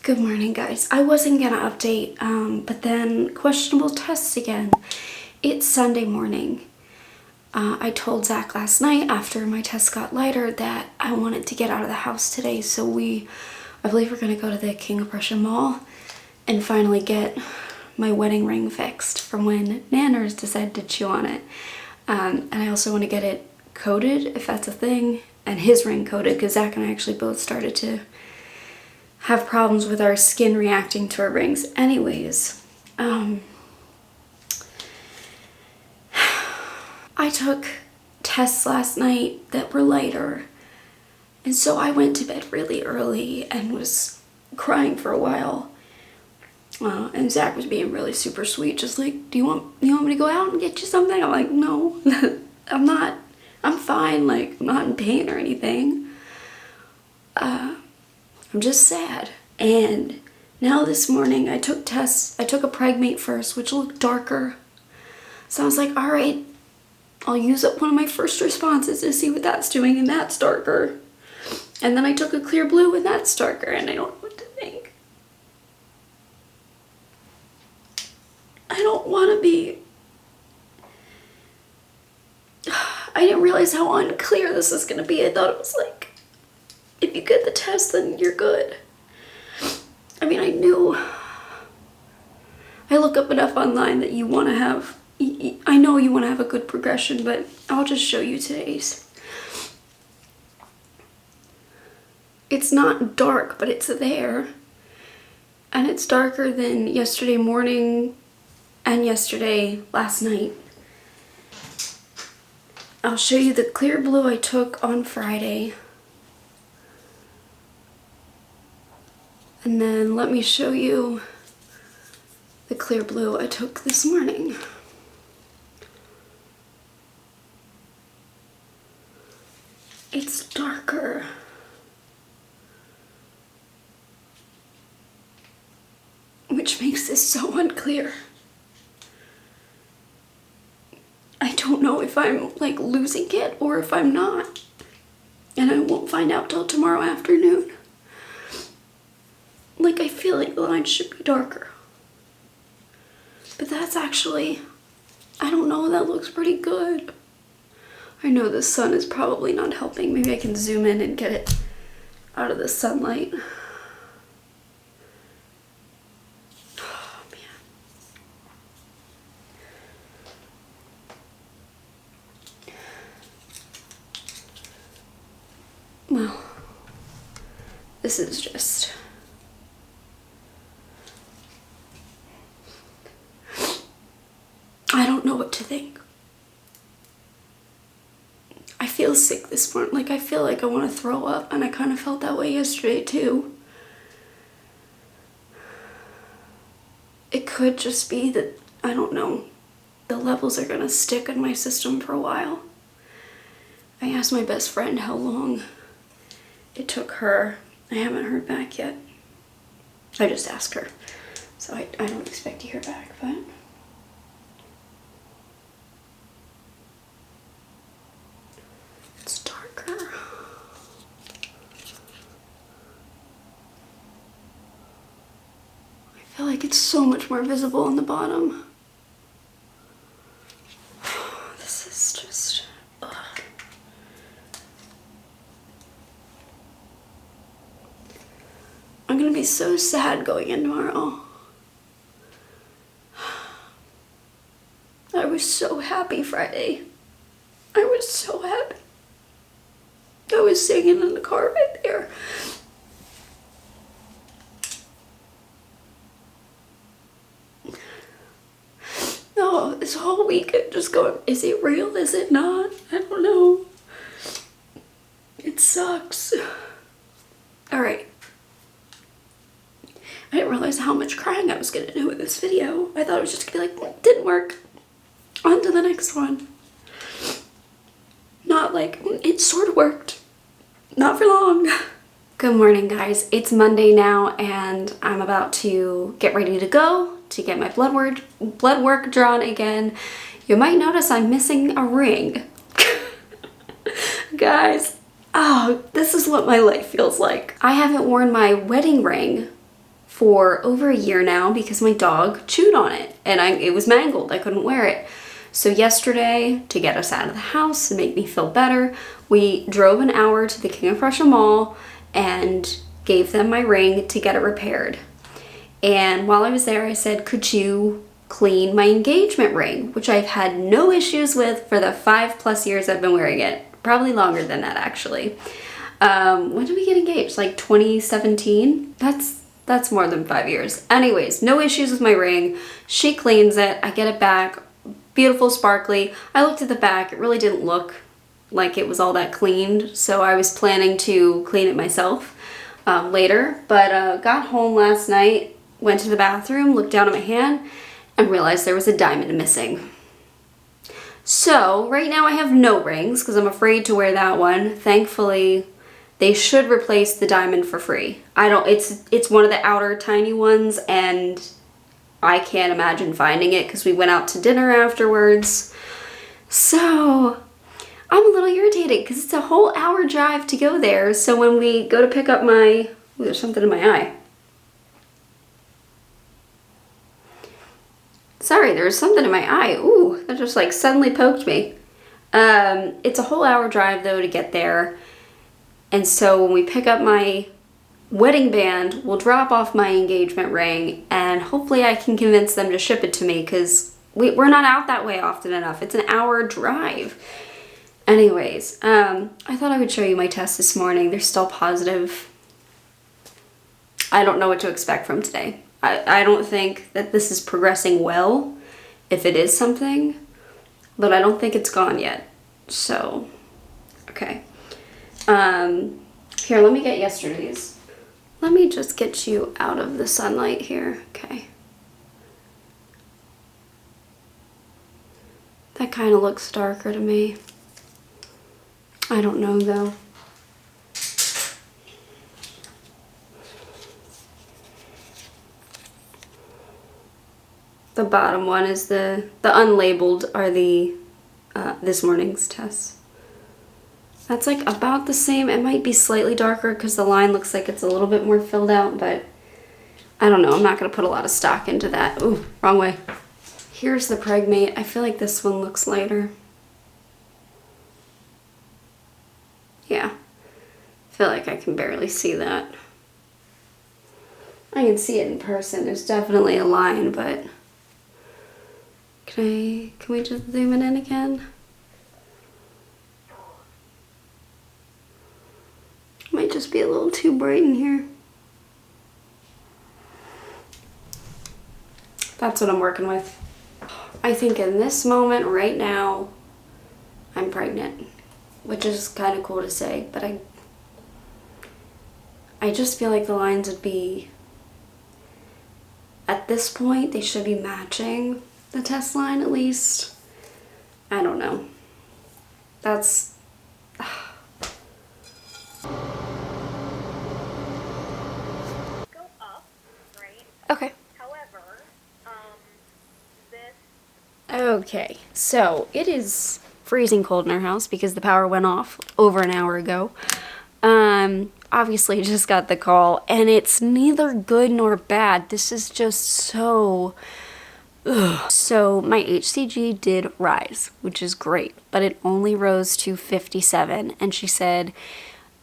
Good morning, guys. I wasn't gonna update, but then questionable tests again. It's Sunday morning. I told Zach last night after my test got lighter that I wanted to get out of the house today, so I believe we're gonna go to the King of Prussia Mall and finally get my wedding ring fixed from when Nanners decided to chew on it. And I also want to get it coated, if that's a thing, and his ring coated, because Zach and I actually both started to have problems with our skin reacting to our rings. Anyways, I took tests last night that were lighter, and so I went to bed really early and was crying for a while. And Zach was being really super sweet, just like, do you want me to go out and get you something? I'm like, no, I'm fine, like, I'm not in pain or anything. I'm just sad. And now this morning I took tests. I took a PregMate first, which looked darker. So I was like, all right, I'll use up one of my first responses to see what that's doing, and that's darker. And then I took a clear blue, and that's darker, and I don't know what to think. I don't want to be... I didn't realize how unclear this is going to be. I thought it was like, if you get the test, then you're good. I mean, I knew. I look up enough online that you want to have, I know you want to have a good progression, but I'll just show you today's. It's not dark, but it's there. And it's darker than yesterday morning and last night. I'll show you the clear blue I took on Friday. And then let me show you the clear blue I took this morning. It's darker. Which makes this so unclear. I don't know if I'm like losing it or if I'm not. And I won't find out till tomorrow afternoon. Like, I feel like the line should be darker. But that's actually, I don't know, that looks pretty good. I know the sun is probably not helping. Maybe I can zoom in and get it out of the sunlight. Oh, man. Well, this is just... I don't know what to think. I feel sick this morning. Like, I feel like I want to throw up, and I kind of felt that way yesterday too. It could just be that, I don't know, the levels are gonna stick in my system for a while. I asked my best friend how long it took her. I haven't heard back yet. I just asked her, so I don't expect to hear back, but... It's darker. I feel like it's so much more visible on the bottom. This is just... ugh. I'm gonna be so sad going in tomorrow. I was so happy Friday. I was so happy. I was singing in the car right there. No, this whole weekend just going, is it real? Is it not? I don't know. It sucks. All right. I didn't realize how much crying I was gonna do in this video. I thought it was just gonna be like, didn't work. On to the next one. Not like, it sort of worked. Not for long. Good morning, guys. It's Monday now, and I'm about to get ready to go to get my blood work drawn again. You might notice I'm missing a ring. Guys, oh, this is what my life feels like. I haven't worn my wedding ring for over a year now because my dog chewed on it and it was mangled. I couldn't wear it. So yesterday, to get us out of the house and make me feel better, we drove an hour to the King of Prussia Mall and gave them my ring to get it repaired. And while I was there, I said, could you clean my engagement ring, which I've had no issues with for the 5+ years I've been wearing it. Probably longer than that, actually. When did we get engaged? Like 2017? That's more than 5 years. Anyways, no issues with my ring. She cleans it. I get it back. Beautiful, sparkly. I looked at the back. It really didn't look like it was all that cleaned, so I was planning to clean it myself later. But got home last night, went to the bathroom, looked down at my hand, and realized there was a diamond missing. So right now I have no rings because I'm afraid to wear that one. Thankfully, they should replace the diamond for free. It's one of the outer tiny ones, and I can't imagine finding it because we went out to dinner afterwards. So I'm a little irritated because it's a whole hour drive to go there. So when we go to pick up my, ooh, there's something in my eye. Sorry, there's something in my eye. Ooh, that just like suddenly poked me. It's a whole hour drive though to get there. And so when we pick up my wedding band, we'll drop off my engagement ring and hopefully I can convince them to ship it to me because we're not out that way often enough. It's an hour drive. Anyways, I thought I would show you my test this morning. They're still positive. I don't know what to expect from today. I don't think that this is progressing well, if it is something, but I don't think it's gone yet. So, okay. Here, let me get yesterday's. Let me just get you out of the sunlight here. Okay. That kind of looks darker to me. I don't know though. The bottom one is the unlabeled are the this morning's tests. That's like about the same. It might be slightly darker because the line looks like it's a little bit more filled out, but I don't know. I'm not going to put a lot of stock into that. Ooh, wrong way. Here's the Pregmate. I feel like this one looks lighter. Yeah. I feel like I can barely see that. I can see it in person. There's definitely a line, but can we just zoom it in again? Might just be a little too bright in here. That's what I'm working with. I think in this moment right now, I'm pregnant, which is kind of cool to say, but I just feel like the lines would be, at this point, they should be matching the test line at least. I don't know. That's... Go up, right? Okay. However, this... Okay, so it is freezing cold in our house because the power went off over an hour ago. Obviously just got the call and it's neither good nor bad. This is just so... Ugh. So my HCG did rise, which is great, but it only rose to 57, and she said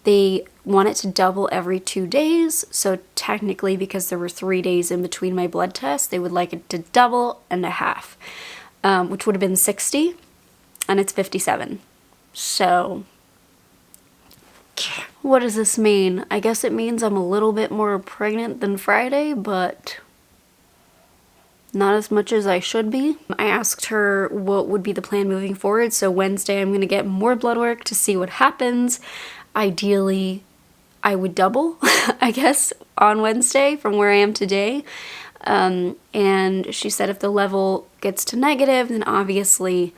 they want it to double every 2 days, so technically because there were 3 days in between my blood tests, they would like it to double and a half, which would have been 60, and it's 57. So what does this mean? I guess it means I'm a little bit more pregnant than Friday, but not as much as I should be. I asked her what would be the plan moving forward, so Wednesday I'm going to get more blood work to see what happens. Ideally, I would double, I guess, on Wednesday from where I am today. And she said if the level gets to negative, then obviously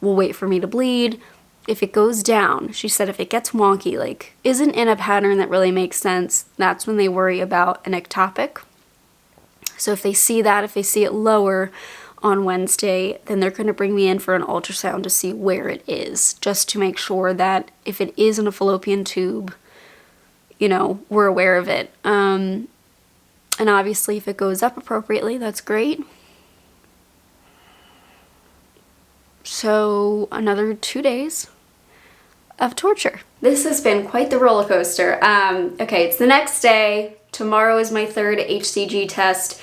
we'll wait for me to bleed. If it goes down, she said if it gets wonky, like isn't in a pattern that really makes sense, that's when they worry about an ectopic. So if they see that, if they see it lower on Wednesday, then they're going to bring me in for an ultrasound to see where it is, just to make sure that if it is in a fallopian tube, you know, we're aware of it. And obviously if it goes up appropriately, that's great. So another 2 days of torture. This has been quite the roller coaster. Okay, it's the next day. Tomorrow is my third HCG test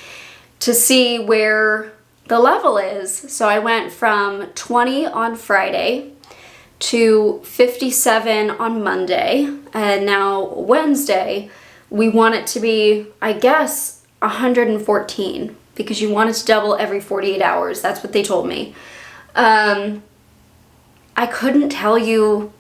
to see where the level is. So I went from 20 on Friday to 57 on Monday, and now Wednesday we want it to be, I guess, 114 because you want it to double every 48 hours. That's what they told me. I couldn't tell you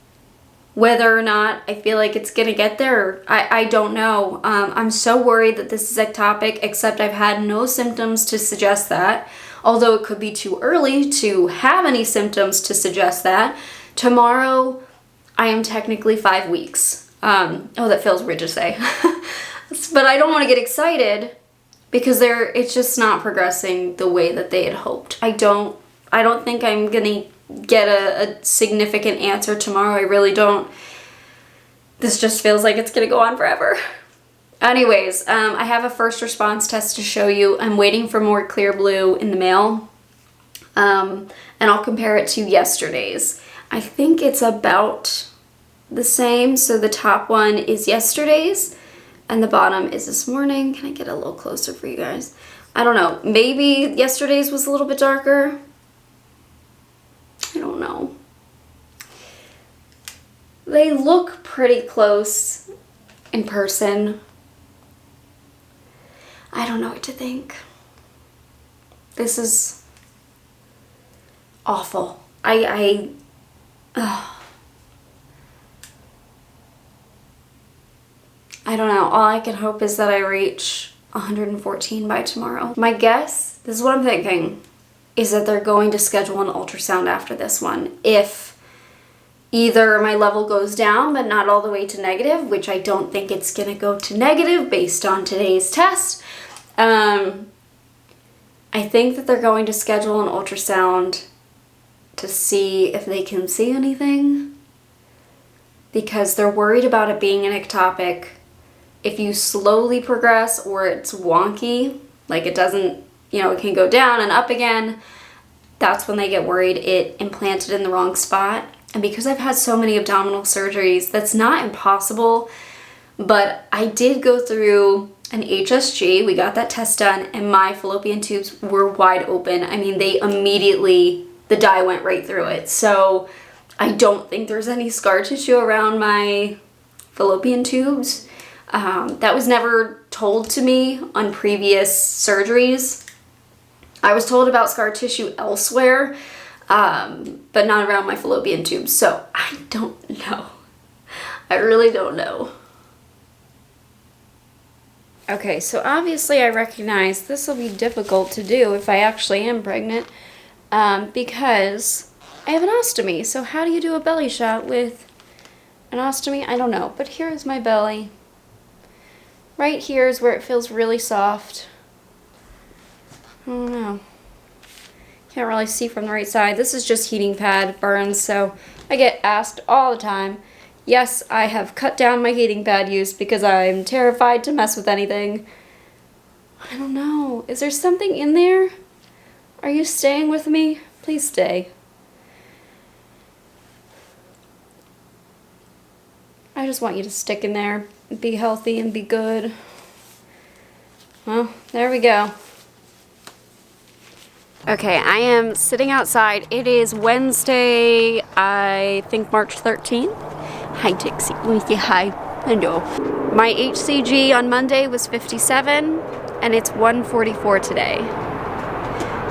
whether or not I feel like it's gonna get there. I don't know. I'm so worried that this is ectopic, except I've had no symptoms to suggest that, although it could be too early to have any symptoms to suggest that. Tomorrow, I am technically 5 weeks. Oh, that feels weird to say. But I don't want to get excited because it's just not progressing the way that they had hoped. I don't think I'm gonna get a significant answer tomorrow. I really don't. This just feels like it's gonna go on forever. Anyways, I have a first response test to show you. I'm waiting for more clear blue in the mail. And I'll compare it to yesterday's. I think it's about the same. So the top one is yesterday's and the bottom is this morning. Can I get a little closer for you guys? I don't know. Maybe yesterday's was a little bit darker. I don't know. They look pretty close in person. I don't know what to think. This is awful. I don't know. All I can hope is that I reach 114 by tomorrow. My guess, this is what I'm thinking, is that they're going to schedule an ultrasound after this one. If either my level goes down, but not all the way to negative, which I don't think it's gonna go to negative based on today's test. I think that they're going to schedule an ultrasound to see if they can see anything, because they're worried about it being an ectopic. If you slowly progress or it's wonky, like it doesn't, you know, it can go down and up again, that's when they get worried it implanted in the wrong spot. And because I've had so many abdominal surgeries, that's not impossible, but I did go through an HSG, we got that test done, and my fallopian tubes were wide open. I mean, they immediately, the dye went right through it. So I don't think there's any scar tissue around my fallopian tubes. That was never told to me on previous surgeries. I was told about scar tissue elsewhere, but not around my fallopian tubes. So I don't know. I really don't know. Okay, so obviously I recognize this will be difficult to do if I actually am pregnant, because I have an ostomy. So how do you do a belly shot with an ostomy? I don't know, but here's my belly. Right here is where it feels really soft. I don't know. Can't really see from the right side. This is just heating pad burns, so I get asked all the time. Yes, I have cut down my heating pad use because I'm terrified to mess with anything. I don't know. Is there something in there? Are you staying with me? Please stay. I just want you to stick in there, be healthy and be good. Well, there we go. Okay, I am sitting outside. It is Wednesday, I think March 13th. Hi, Dixie. Hi. Hello. My HCG on Monday was 57, and it's 144 today.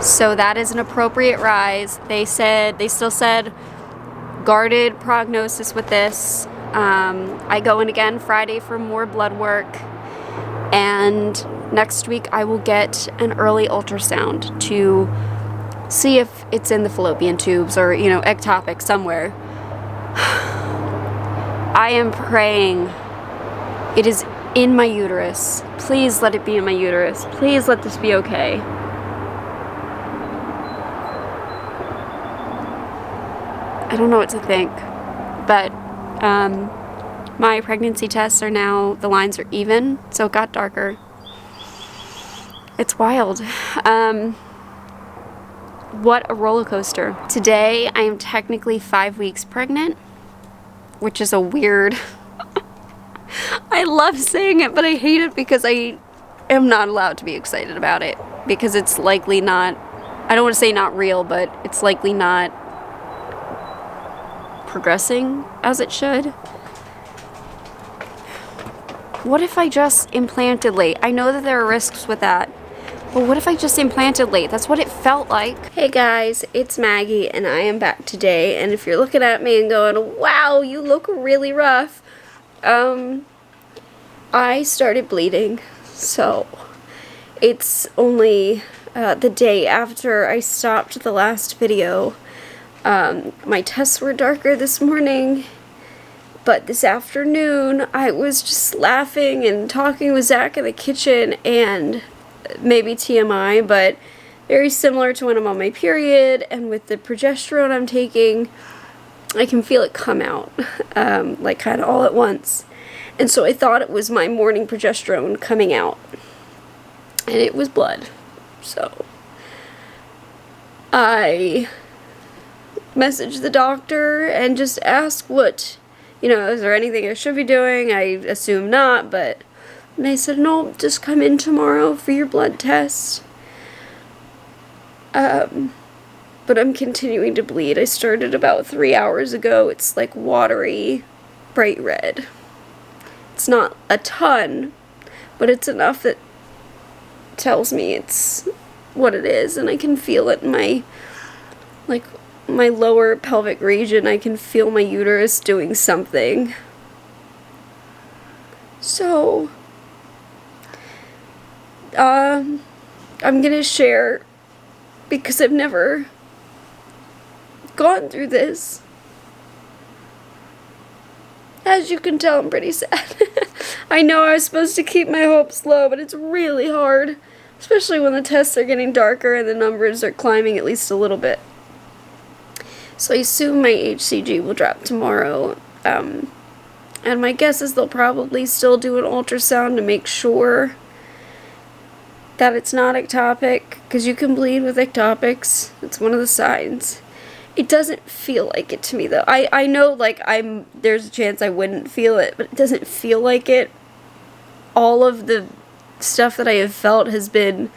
So that is an appropriate rise. They still said guarded prognosis with this. I go in again Friday for more blood work, and next week I will get an early ultrasound to see if it's in the fallopian tubes or, you know, ectopic somewhere. I am praying it is in my uterus. Please let it be in my uterus. Please let this be okay. I don't know what to think, but my pregnancy tests are now, the lines are even, so it got darker. It's wild. What a roller coaster. Today I am technically 5 weeks pregnant, which is a weird... I love saying it, but I hate it because I am not allowed to be excited about it, because it's likely not, I don't want to say not real, but it's likely not progressing as it should. What if I just implanted late? I know that there are risks with that, but what if I just implanted late? That's what it felt like. Hey guys, it's Maggie and I am back today, and if you're looking at me and going, wow, you look really rough, I started bleeding, so it's only the day after I stopped the last video. My tests were darker this morning, but this afternoon I was just laughing and talking with Zach in the kitchen, and maybe TMI, but very similar to when I'm on my period, and with the progesterone I'm taking, I can feel it come out, like kind of all at once. And so I thought it was my morning progesterone coming out, and it was blood. So I messaged the doctor and just asked what, you know, is there anything I should be doing? I assume not, but they said, no, just come in tomorrow for your blood test. But I'm continuing to bleed. I started about 3 hours ago. It's like watery, bright red. It's not a ton, but it's enough that tells me it's what it is, and I can feel it in my, like, my lower pelvic region. I can feel my uterus doing something. So, I'm gonna share, because I've never gone through this. As you can tell, I'm pretty sad. I know I was supposed to keep my hopes low, but it's really hard, especially when the tests are getting darker and the numbers are climbing at least a little bit. So I assume my HCG will drop tomorrow, and my guess is they'll probably still do an ultrasound to make sure that it's not ectopic, because you can bleed with ectopics. It's one of the signs. It doesn't feel like it to me, though. I know, like, there's a chance I wouldn't feel it, but it doesn't feel like it. All of the stuff that I have felt has been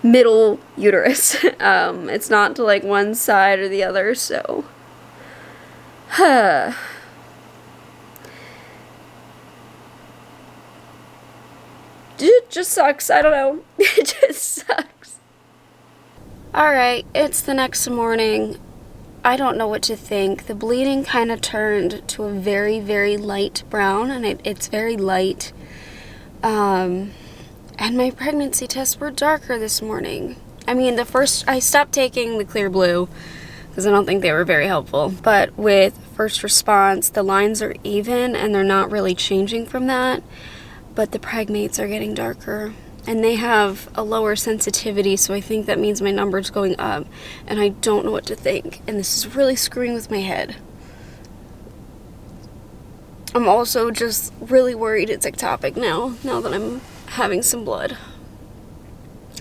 middle uterus. It's not to, like, one side or the other, so. It just sucks. I don't know. It just sucks. Alright, it's the next morning. I don't know what to think. The bleeding kind of turned to a very, very light brown, and it's very light. And my pregnancy tests were darker this morning. I mean, I stopped taking the clear blue because I don't think they were very helpful. But with first response, the lines are even and they're not really changing from that. But the pregnates are getting darker. And they have a lower sensitivity, so I think that means my number's going up. And I don't know what to think. And this is really screwing with my head. I'm also just really worried it's ectopic now that I'm having some blood.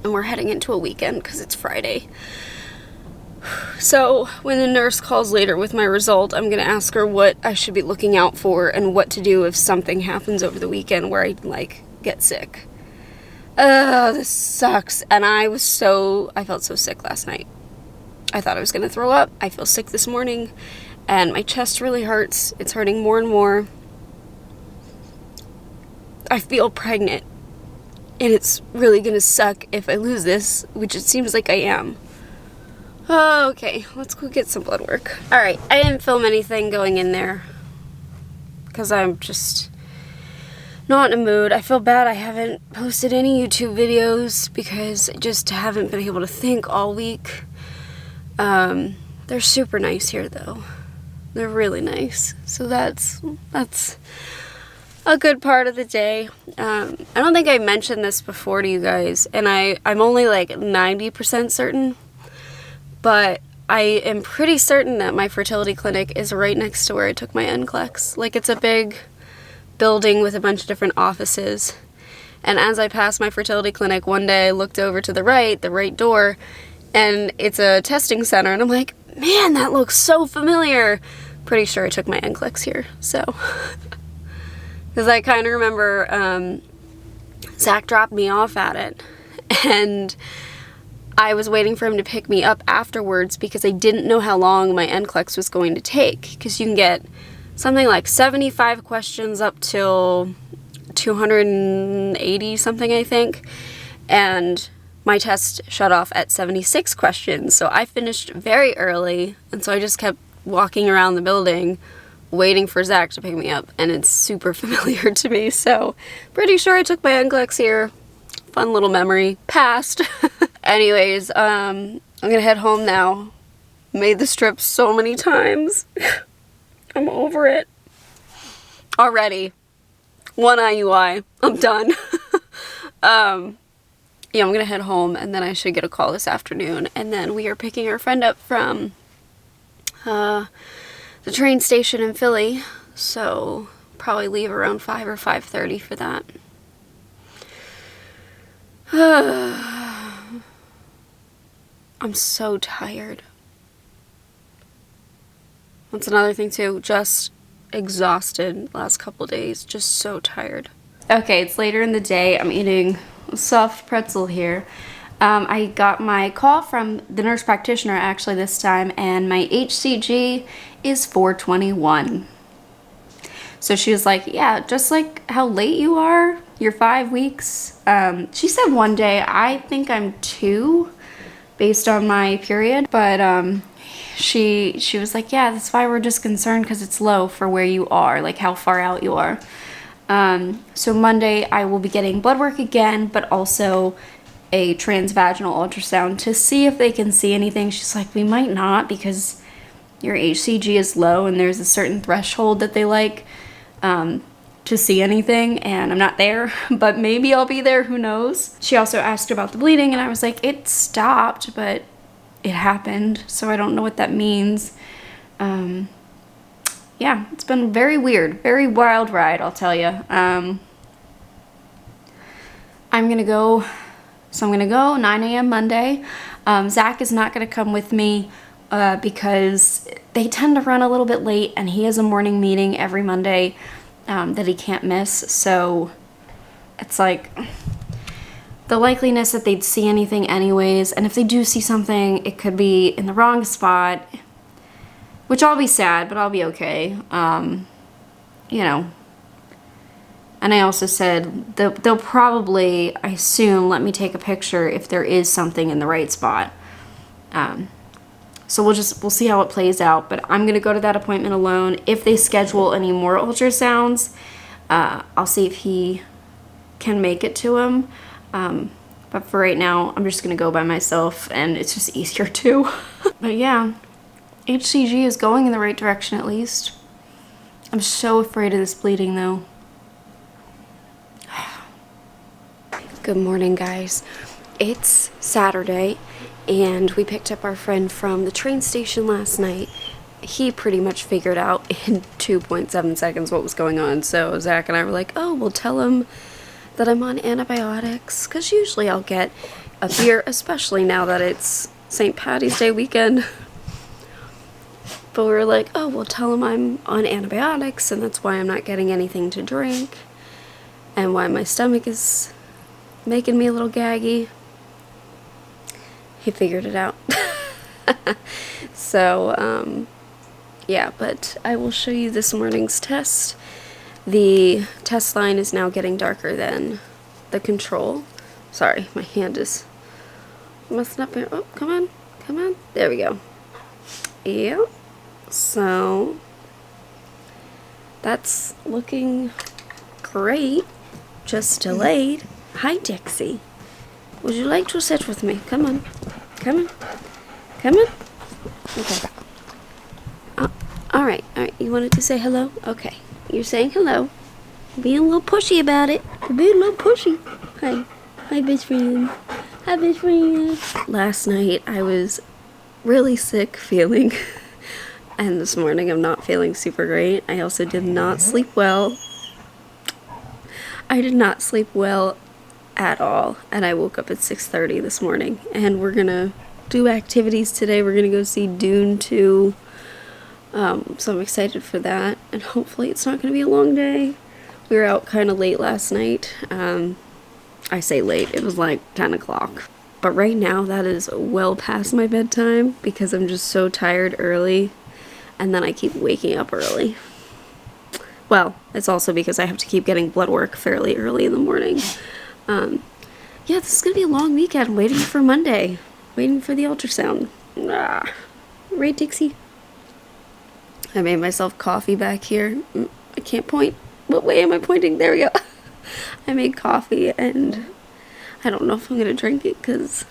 And we're heading into a weekend because it's Friday. So when the nurse calls later with my result, I'm going to ask her what I should be looking out for and what to do if something happens over the weekend where I, like, get sick. This sucks. And I felt so sick last night. I thought I was going to throw up. I feel sick this morning, and my chest really hurts. It's hurting more and more. I feel pregnant, and it's really going to suck if I lose this, which it seems like I am. Okay, let's go get some blood work. Alright, I didn't film anything going in there, because I'm just not in a mood. I feel bad I haven't posted any YouTube videos because I just haven't been able to think all week. They're super nice here, though. They're really nice. So that's a good part of the day. I don't think I mentioned this before to you guys, and I'm only like 90% certain, but I am pretty certain that my fertility clinic is right next to where I took my NCLEX. Like, it's a big building with a bunch of different offices, And as I passed my fertility clinic one day, I looked over to the right door, and it's a testing center, and I'm like, man, that looks so familiar. Pretty sure I took my NCLEX here, so. Because I kind of remember Zach dropped me off at it, and I was waiting for him to pick me up afterwards because I didn't know how long my NCLEX was going to take, because you can get something like 75 questions up till 280 something, I think, and my test shut off at 76 questions, so I finished very early, and so I just kept walking around the building waiting for Zach to pick me up, and it's super familiar to me, so pretty sure I took my NCLEX here. Fun little memory. Passed. Anyways, I'm gonna head home now. Made this trip so many times. I'm over it. Already. One IUI. I'm done. Yeah, I'm gonna head home, and then I should get a call this afternoon, and then we are picking our friend up from the train station in Philly, so probably leave around 5 or 5:30 for that. I'm so tired. That's another thing too, just exhausted last couple days, just so tired. Okay, it's later in the day. I'm eating a soft pretzel here. I got my call from the nurse practitioner actually this time, and my HCG is 421. So she was like, yeah, just like how late you are, you're 5 weeks. She said one day, I think I'm 2 based on my period, but she was like, yeah, that's why we're just concerned, because it's low for where you are, like how far out you are. So Monday I will be getting blood work again, but also a transvaginal ultrasound to see if they can see anything. She's like, we might not, because your HCG is low and there's a certain threshold that they like to see anything, and I'm not there, but maybe I'll be there, who knows. She also asked about the bleeding, and I was like, it stopped, but it happened, so I don't know what that means. Yeah, it's been very weird, very wild ride, I'll tell you. I'm gonna go 9 a.m. Monday. Zach is not gonna come with me because they tend to run a little bit late, and he has a morning meeting every Monday that he can't miss, so it's like the likeliness that they'd see anything anyways, and if they do see something, it could be in the wrong spot, which I'll be sad, but I'll be okay. You know. And I also said they'll probably, I assume, let me take a picture if there is something in the right spot. So we'll see how it plays out, but I'm gonna go to that appointment alone. If they schedule any more ultrasounds, I'll see if he can make it to him. But for right now, I'm just gonna go by myself, and it's just easier too. But yeah, HCG is going in the right direction at least. I'm so afraid of this bleeding though. Good morning, guys. It's Saturday, and we picked up our friend from the train station last night. He pretty much figured out in 2.7 seconds what was going on, so Zach and I were like, oh, we'll tell him that I'm on antibiotics, because usually I'll get a beer, especially now that it's St. Patty's Day weekend. But we were like, oh, we'll tell him I'm on antibiotics, and that's why I'm not getting anything to drink, and why my stomach is making me a little gaggy. He figured it out. So, yeah, but I will show you this morning's test. The test line is now getting darker than the control. Sorry, my hand is messing up here. Oh, come on, come on. There we go. Yep. So, that's looking great. Just delayed. Hi, Dixie. Would you like to sit with me? Come on. Come on. Come on. Okay. Alright. You wanted to say hello? Okay. You're saying hello. Being a little pushy about it. Being a little pushy. Hi. Hi, best friend. Hi, best friend. Last night, I was really sick feeling. And this morning, I'm not feeling super great. I also did not sleep well. I did not sleep well at all. And I woke up at 6:30 this morning, and we're gonna do activities today. We're gonna go see Dune 2. So I'm excited for that, and hopefully it's not gonna be a long day. We were out kind of late last night. I say late, it was like 10 o'clock. But right now that is well past my bedtime because I'm just so tired early, and then I keep waking up early. Well, it's also because I have to keep getting blood work fairly early in the morning. Yeah, this is gonna be a long weekend, waiting for Monday. Waiting for the ultrasound. Ah. Right, Dixie? I made myself coffee back here. I can't point. What way am I pointing? There we go. I made coffee, and I don't know if I'm gonna drink it because...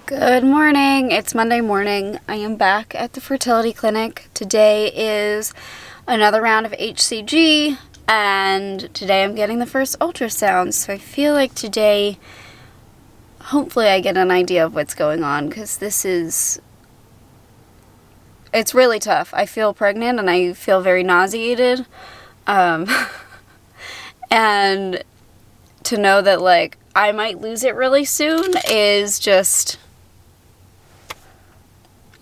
Good morning. It's Monday morning. I am back at the fertility clinic. Today is another round of HCG, and today I'm getting the first ultrasound. So I feel like today, hopefully I get an idea of what's going on, because it's really tough. I feel pregnant and I feel very nauseated. And to know that, like, I might lose it really soon is just...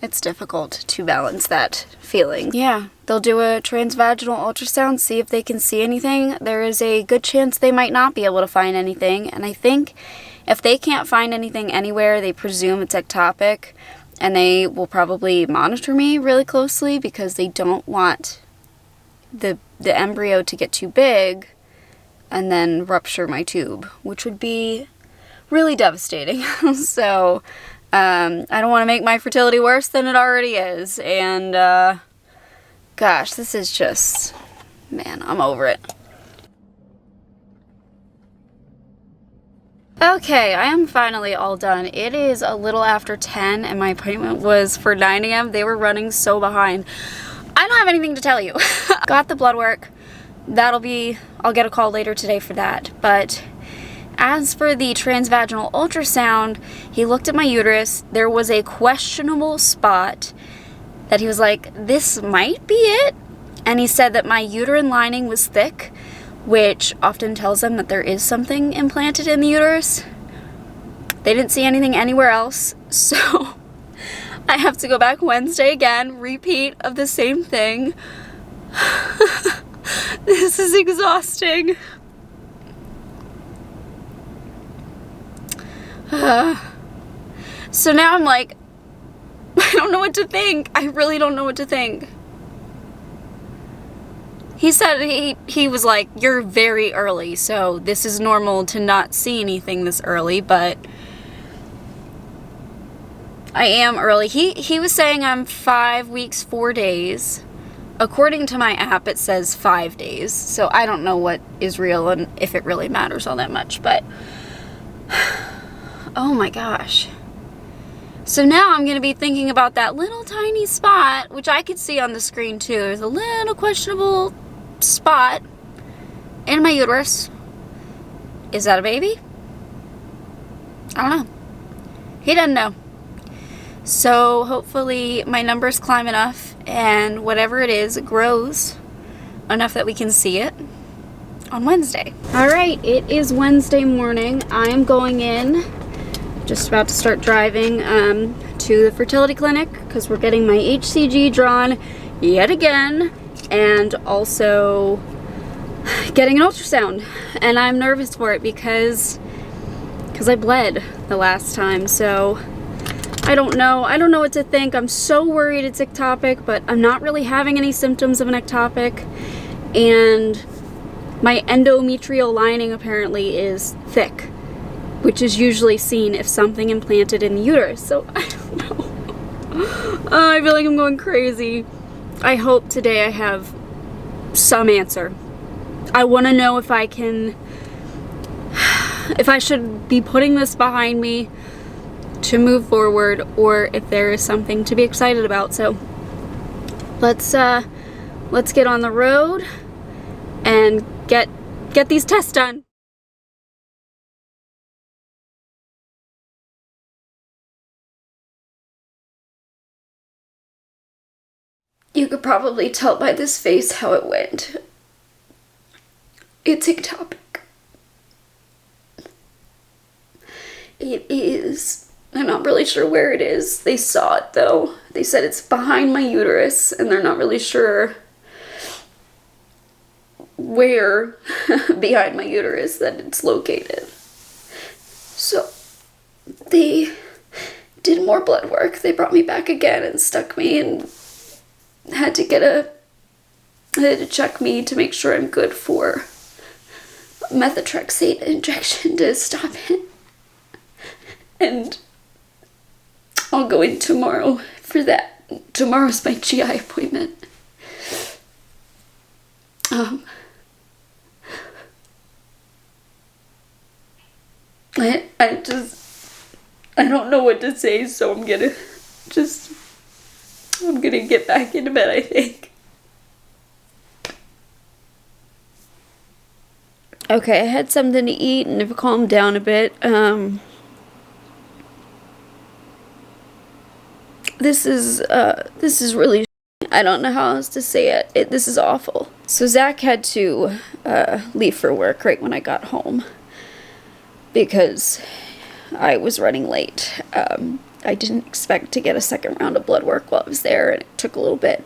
it's difficult to balance that feeling. Yeah, they'll do a transvaginal ultrasound, see if they can see anything. There is a good chance they might not be able to find anything. And I think if they can't find anything anywhere, they presume it's ectopic. And they will probably monitor me really closely because they don't want the embryo to get too big and then rupture my tube, which would be really devastating. So I don't want to make my fertility worse than it already is. And gosh, this is just, man, I'm over it. Okay, I am finally all done. It is a little after 10 and my appointment was for 9 a.m. They were running so behind. I don't have anything to tell you. Got the blood work. I'll get a call later today for that. But as for the transvaginal ultrasound, he looked at my uterus. There was a questionable spot that he was like, this might be it. And he said that my uterine lining was thick, which often tells them that there is something implanted in the uterus. They didn't see anything anywhere else, so I have to go back Wednesday again, repeat of the same thing. This is exhausting. So now I'm like, I don't know what to think. I really don't know what to think. He said he was like, you're very early, so this is normal to not see anything this early, but I am early. He was saying I'm 5 weeks, 4 days. According to my app, it says 5 days, so I don't know what is real and if it really matters all that much, but oh my gosh. So now I'm going to be thinking about that little tiny spot, which I could see on the screen too. There's a little questionable spot in my uterus. Is that a baby? I don't know. He doesn't know. So hopefully my numbers climb enough and whatever it is, it grows enough that we can see it on Wednesday. Alright, it is Wednesday morning. I am going in, just about to start driving to the fertility clinic because we're getting my HCG drawn yet again, and also getting an ultrasound. And I'm nervous for it because I bled the last time, so I don't know what to think. I'm so worried it's ectopic, but I'm not really having any symptoms of an ectopic, and my endometrial lining apparently is thick, which is usually seen if something implanted in the uterus. So I don't know. Oh, I feel like I'm going crazy. I hope today I have some answer. I want to know if I should be putting this behind me to move forward, or if there is something to be excited about. So let's get on the road and get these tests done. You could probably tell by this face how it went. It's ectopic. It is. I'm not really sure where it is. They saw it though. They said it's behind my uterus, and they're not really sure where behind my uterus that it's located. So they did more blood work. They brought me back again and stuck me and had to check me to make sure I'm good for methotrexate injection to stop it. And I'll go in tomorrow for that. Tomorrow's my GI appointment. I don't know what to say, so I'm gonna get back into bed, I think. Okay, I had something to eat and I've calmed down a bit. This is really, I don't know how else to say it. This is awful. So Zach had to leave for work right when I got home because I was running late. I didn't expect to get a second round of blood work while I was there, and it took a little bit.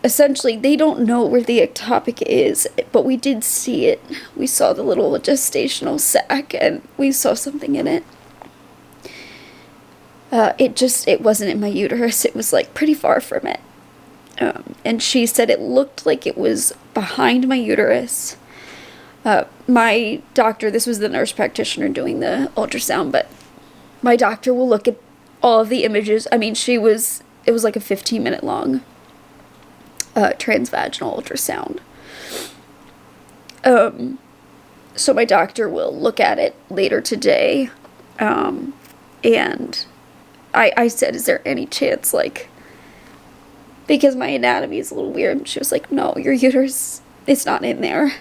Essentially, they don't know where the ectopic is, but we did see it. We saw the little gestational sac, and we saw something in it. It wasn't in my uterus. It was, like, pretty far from it. And she said it looked like it was behind my uterus. My doctor, this was the nurse practitioner doing the ultrasound, but my doctor will look at all of the images. I mean, it was like a 15-minute long transvaginal ultrasound. So my doctor will look at it later today, and I said, is there any chance, like, because my anatomy is a little weird, and she was like, no, your uterus, it's not in there.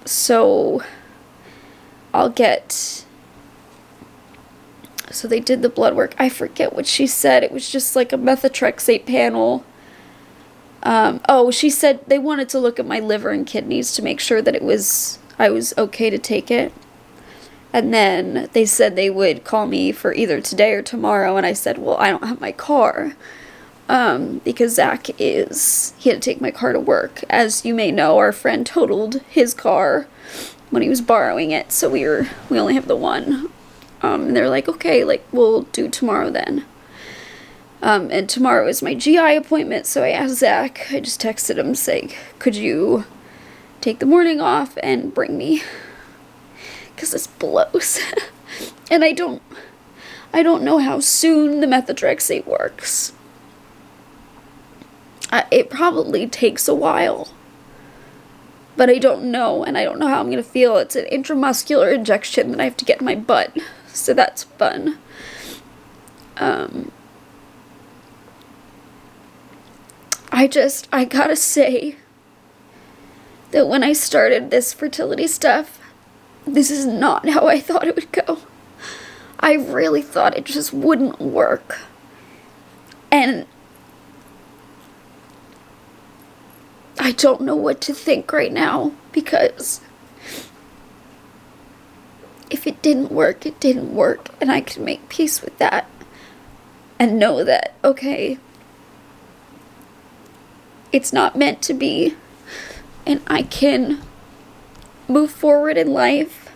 So so they did the blood work. I forget what she said. It was just like a methotrexate panel. She said they wanted to look at my liver and kidneys to make sure that I was okay to take it. And then they said they would call me for either today or tomorrow, and I said, well, I don't have my car. Because Zach he had to take my car to work. As you may know, our friend totaled his car when he was borrowing it, so we only have the one. And they're like, okay, like, we'll do tomorrow then. And tomorrow is my GI appointment, so I asked Zach, I just texted him saying, could you take the morning off and bring me? Because this blows. And I don't know how soon the methotrexate works. It probably takes a while, but I don't know, and I don't know how I'm going to feel. It's an intramuscular injection that I have to get in my butt, so that's fun. I gotta say that when I started this fertility stuff, this is not how I thought it would go. I really thought it just wouldn't work, and I don't know what to think right now, because if it didn't work, it didn't work, and I can make peace with that and know that, okay, it's not meant to be, and I can move forward in life,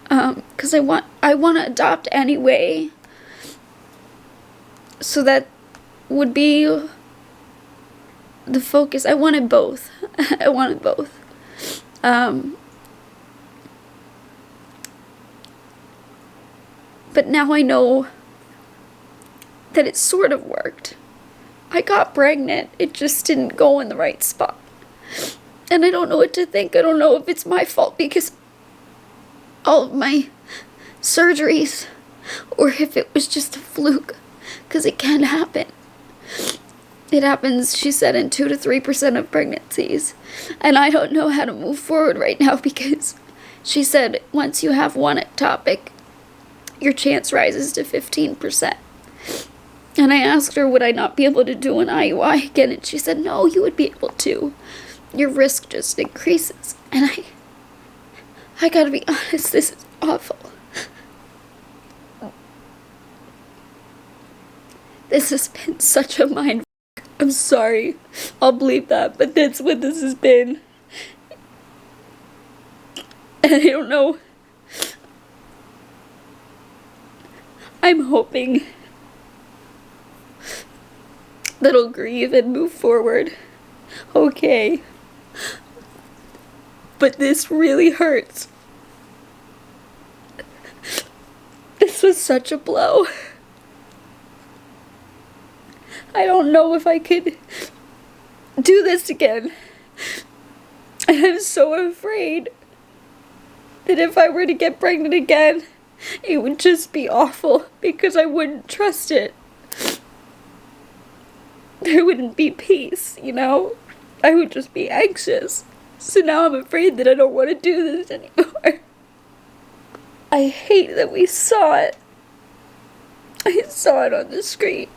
because I want to adopt anyway, so that would be the focus. I wanted both. I wanted both. But now I know that it sort of worked. I got pregnant. It just didn't go in the right spot. And I don't know what to think. I don't know if it's my fault because all of my surgeries, or if it was just a fluke, because it can happen. It happens, she said, in 2 to 3% of pregnancies. And I don't know how to move forward right now because she said once you have one ectopic, your chance rises to 15%. And I asked her, would I not be able to do an IUI again? And she said, no, you would be able to. Your risk just increases. And I gotta be honest, this is awful. This has been such a mind f***. I'm sorry. I'll believe that, but that's what this has been. And I don't know. I'm hoping that I'll grieve and move forward. Okay. But this really hurts. This was such a blow. I don't know if I could do this again. And I'm so afraid that if I were to get pregnant again, it would just be awful because I wouldn't trust it. There wouldn't be peace, you know? I would just be anxious. So now I'm afraid that I don't want to do this anymore. I hate that we saw it. I saw it on the screen.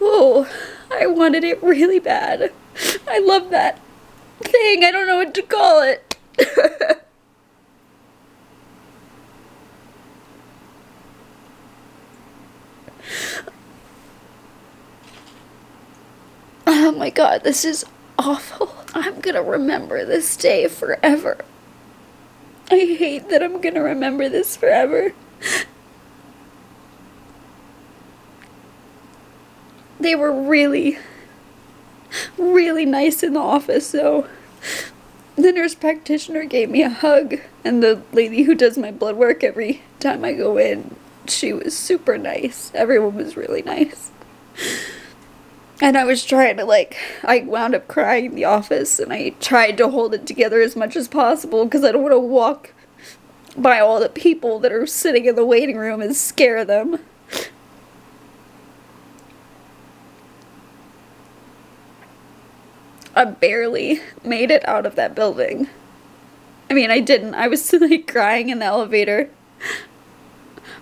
Oh, I wanted it really bad. I love that thing. I don't know what to call it. Oh my god, this is awful. I'm gonna remember this day forever. I hate that I'm gonna remember this forever. They were really, really nice in the office, though. The nurse practitioner gave me a hug, and the lady who does my blood work every time I go in, she was super nice. Everyone was really nice. And I was trying to, I wound up crying in the office, and I tried to hold it together as much as possible, because I don't want to walk by all the people that are sitting in the waiting room and scare them. I barely made it out of that building. I mean, I didn't. I was crying in the elevator.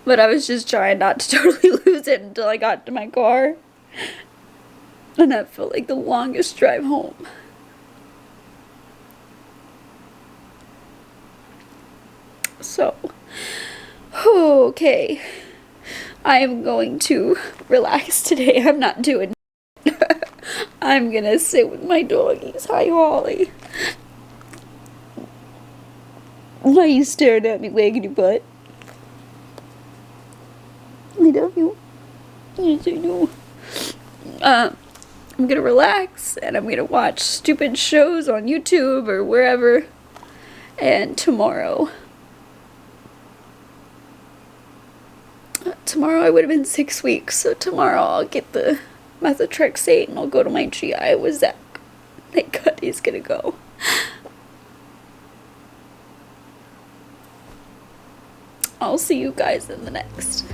But I was just trying not to totally lose it until I got to my car. And that felt like the longest drive home. So, okay. I am going to relax today. I'm not doing I'm gonna sit with my doggies. Hi, Holly. Why are you staring at me, wagging your butt? I love you. Yes, I do. I'm gonna relax, and I'm gonna watch stupid shows on YouTube or wherever. And tomorrow I would have been 6 weeks, so tomorrow I'll get the methotrexate and I'll go to my GI with Zach. Thank God he's gonna go. I'll see you guys in the next.